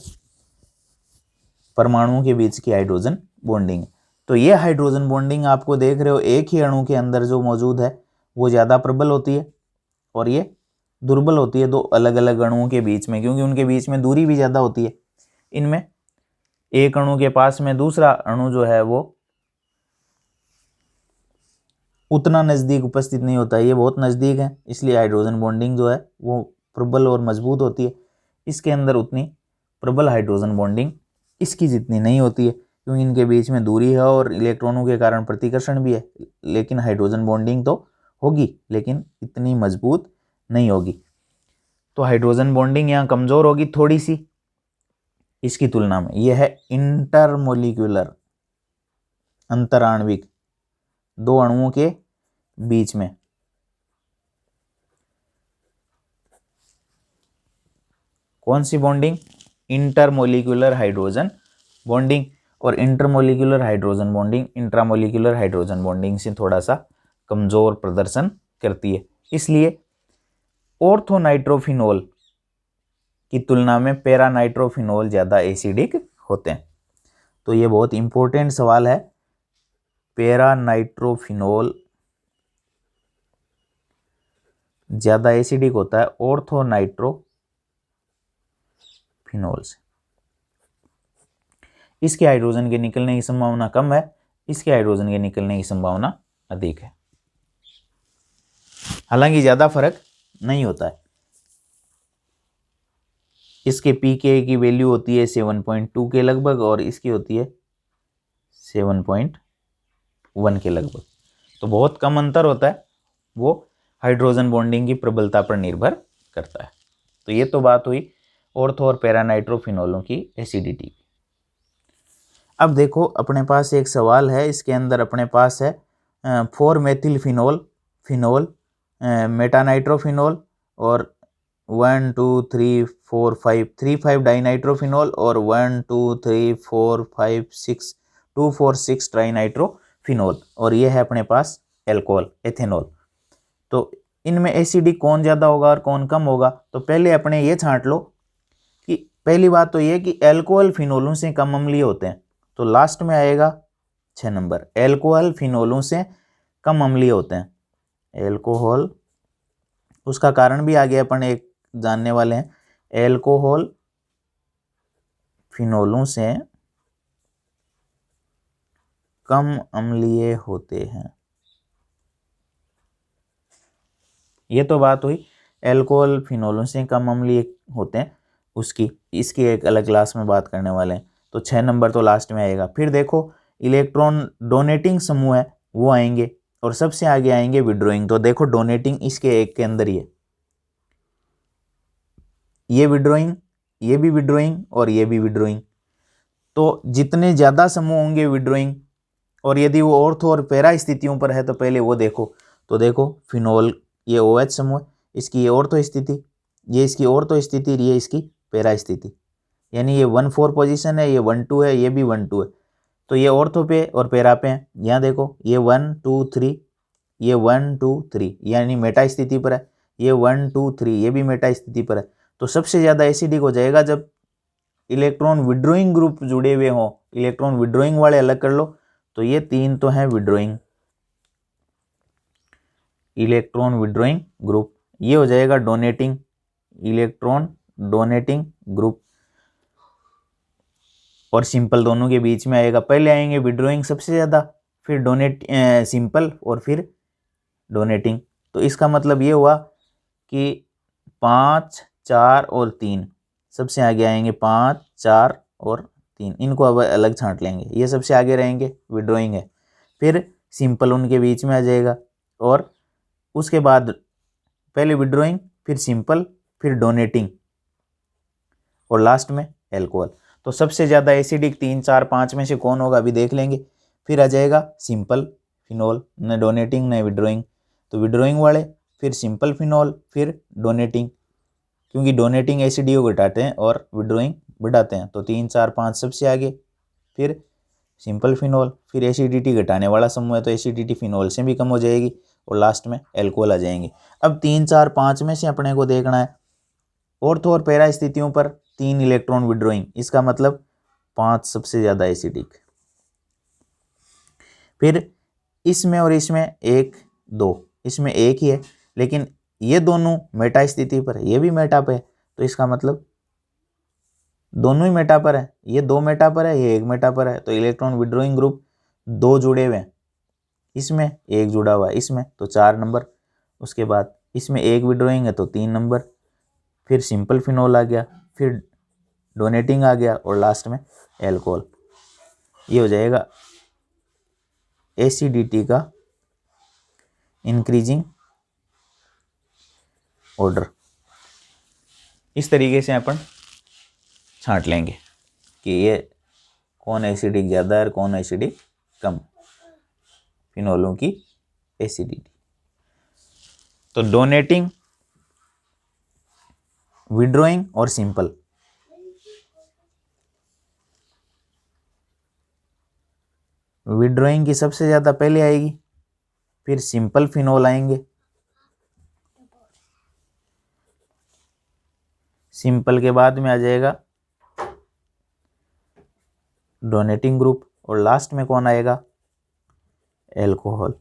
परमाणुओं के बीच की हाइड्रोजन बॉन्डिंग है। तो ये हाइड्रोजन बॉन्डिंग आपको देख रहे हो एक ही अणु के अंदर जो मौजूद है वो ज़्यादा प्रबल होती है और ये दुर्बल होती है दो अलग अलग अणुओं के बीच में, क्योंकि उनके बीच में दूरी भी ज़्यादा होती है। इनमें एक अणु के पास में दूसरा अणु जो है वो उतना नज़दीक उपस्थित नहीं होता है, ये बहुत नज़दीक है, इसलिए हाइड्रोजन बॉन्डिंग जो है वो प्रबल और मजबूत होती है। इसके अंदर उतनी प्रबल हाइड्रोजन बॉन्डिंग इसकी जितनी नहीं होती है, क्योंकि इनके बीच में दूरी है और इलेक्ट्रॉनों के कारण प्रतिकर्षण भी है, लेकिन हाइड्रोजन बॉन्डिंग तो होगी लेकिन इतनी मजबूत नहीं होगी। तो हाइड्रोजन बॉन्डिंग यहाँ कमज़ोर होगी थोड़ी सी इसकी तुलना में। यह है इंटरमोलिकुलर, अंतराण्विक, दो अणुओं के बीच में। कौन सी बॉन्डिंग, इंटरमोलिकुलर हाइड्रोजन बॉन्डिंग, और intermolecular hydrogen bonding intramolecular hydrogen bonding से थोड़ा सा कमज़ोर प्रदर्शन करती है, इसलिए ऑर्थोनाइट्रोफिनोल की तुलना में पैरानाइट्रोफिनोल ज़्यादा एसिडिक होते हैं। तो ये बहुत इंपॉर्टेंट सवाल है, पैरानाइट्रोफिनोल ज़्यादा एसिडिक होता है ऑर्थोनाइट्रोफिनोल से। इसके हाइड्रोजन के निकलने की संभावना कम है, इसके हाइड्रोजन के निकलने की संभावना अधिक है, हालांकि ज़्यादा फर्क नहीं होता है। इसके pKa की वैल्यू होती है 7.2 के लगभग और इसकी होती है 7.1 के लगभग, तो बहुत कम अंतर होता है, वो हाइड्रोजन बॉन्डिंग की प्रबलता पर निर्भर करता है। तो ये तो बात हुई ऑर्थो और पैरानाइट्रोफिनोलों की एसिडिटी। अब देखो अपने पास एक सवाल है, इसके अंदर अपने पास है 4 मेथिल फिनोल मेटानाइट्रोफिनोल और 1 2 3 4 5 3 5 डाइनाइट्रोफिनोल और 1 2 3 4 5 6 2 4 6 ट्राइनाइट्रोफिनोल, और ये है अपने पास एल्कोहल एथेनॉल। तो इनमें एसिडिक कौन ज़्यादा होगा और कौन कम होगा, तो पहले अपने ये छांट लो कि पहली बात तो ये कि एल्कोहल फिनोलों से कम अम्लीय होते हैं, तो लास्ट में आएगा 6 नंबर, एल्कोहल फिनोलों से कम अम्लीय होते हैं। एल्कोहल, उसका कारण भी आगे अपन एक जानने वाले हैं, एल्कोहल फिनोलों से कम अम्लीय होते हैं। ये तो बात हुई एल्कोहल फिनोलों से कम अम्लीय होते हैं, उसकी इसकी एक अलग क्लास में बात करने वाले हैं, तो 6 नंबर तो लास्ट में आएगा। फिर देखो इलेक्ट्रॉन डोनेटिंग समूह है वो आएंगे और सबसे आगे आएंगे विड्रॉइंग, तो देखो डोनेटिंग इसके एक के अंदर ही है, ये विड्रॉइंग, ये भी विड्रॉइंग और ये भी विड्रॉइंग। तो जितने ज़्यादा समूह होंगे विड्रॉइंग, और यदि वो ऑर्थो और पैरा स्थितियों पर है तो पहले वो देखो। तो देखो फिनोल ये OH समूह है, इसकी ये ऑर्थो स्थिति, ये इसकी ऑर्थो स्थिति, ये इसकी पैरा स्थिति, यानी ये 1,4 पोजीशन है, ये 1,2 है, ये भी 1,2 है। तो ये ऑर्थो पे और पैरा पे हैं। यहाँ देखो ये 1 2 3, ये 1 2 3 यानी मेटा स्थिति पर है, ये 1 2 3 ये भी मेटा स्थिति पर है। तो सबसे ज़्यादा एसिडिक हो जाएगा जब इलेक्ट्रॉन विड्रॉइंग ग्रुप जुड़े हुए हों। इलेक्ट्रॉन विड्रॉइंग वाले अलग कर लो, तो ये 3 तो हैं विड्रॉइंग, इलेक्ट्रॉन विड्रॉइंग ग्रुप। ये हो जाएगा डोनेटिंग, इलेक्ट्रॉन डोनेटिंग ग्रुप, और सिंपल दोनों के बीच में आएगा। पहले आएंगे विड्रॉइंग सबसे ज़्यादा, फिर सिंपल और फिर डोनेटिंग। तो इसका मतलब ये हुआ कि 5 4 और 3 सबसे आगे आएंगे, 5 4 और 3, इनको अब अलग छांट लेंगे, ये सबसे आगे रहेंगे, विड्रॉइंग है। फिर सिंपल उनके बीच में आ जाएगा, और उसके बाद पहले विड्रॉइंग, फिर सिंपल, फिर डोनेटिंग, और लास्ट में एल्कोहल। तो सबसे ज़्यादा एसिडिक 3 4 5 में से कौन होगा अभी देख लेंगे। फिर आ जाएगा सिंपल फिनोल, न डोनेटिंग न विड्रॉइंग, तो विड्रॉइंग वाले, फिर सिंपल फिनोल, फिर डोनेटिंग, क्योंकि डोनेटिंग एसिडी को घटाते हैं और विड्रॉइंग बढ़ाते हैं। तो 3 4 5 सबसे आगे, फिर सिंपल फिनोल, फिर एसिडिटी घटाने वाला समूह है तो एसिडिटी फिनोल से भी कम हो जाएगी, और लास्ट में एल्कोहल आ जाएंगे। अब 3 4 5 में से अपने को देखना है ऑर्थो और पैरा स्थितियों पर 3 इलेक्ट्रॉन विड्रॉइंग, इसका मतलब 5 सबसे ज़्यादा एसिडिक। फिर इसमें और इसमें 1 2, इसमें एक ही है, लेकिन ये दोनों मेटा स्थिति पर है, ये भी मेटा पे है, तो इसका मतलब दोनों ही मेटा पर है। ये 2 मेटा पर है, ये 1 मेटा पर है, तो इलेक्ट्रॉन विड्रॉइंग ग्रुप 2 जुड़े हुए हैं, इसमें 1 जुड़ा हुआ है, इसमें तो 4 नंबर। उसके बाद इसमें 1 विड्रॉइंग है तो 3 नंबर। फिर सिंपल फिनोल आ गया, फिर डोनेटिंग आ गया, और लास्ट में एल्कोहल। ये हो जाएगा एसिडिटी का इंक्रीजिंग ऑर्डर। इस तरीके से अपन छांट लेंगे कि ये कौन एसिडिक ज़्यादा है और कौन एसिडिक कम, फिनोलों की एसिडिटी। तो डोनेटिंग, विड्रॉइंग और सिंपल। विड्रॉइंग की सबसे ज़्यादा पहले आएगी, फिर सिंपल फिनोल आएंगे, सिंपल के बाद में आ जाएगा डोनेटिंग ग्रुप, और लास्ट में कौन आएगा, एल्कोहल।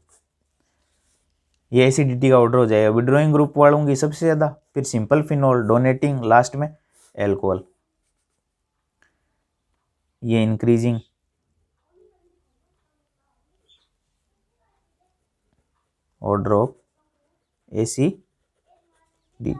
ये एसिडिटी का ऑर्डर हो जाएगा, विड्रॉइंग ग्रुप वालों की सबसे ज़्यादा, फिर सिंपल फिनोल, डोनेटिंग, लास्ट में एल्कोहल। ये इंक्रीजिंग ऑर्डर ऑफ एसिडिटी।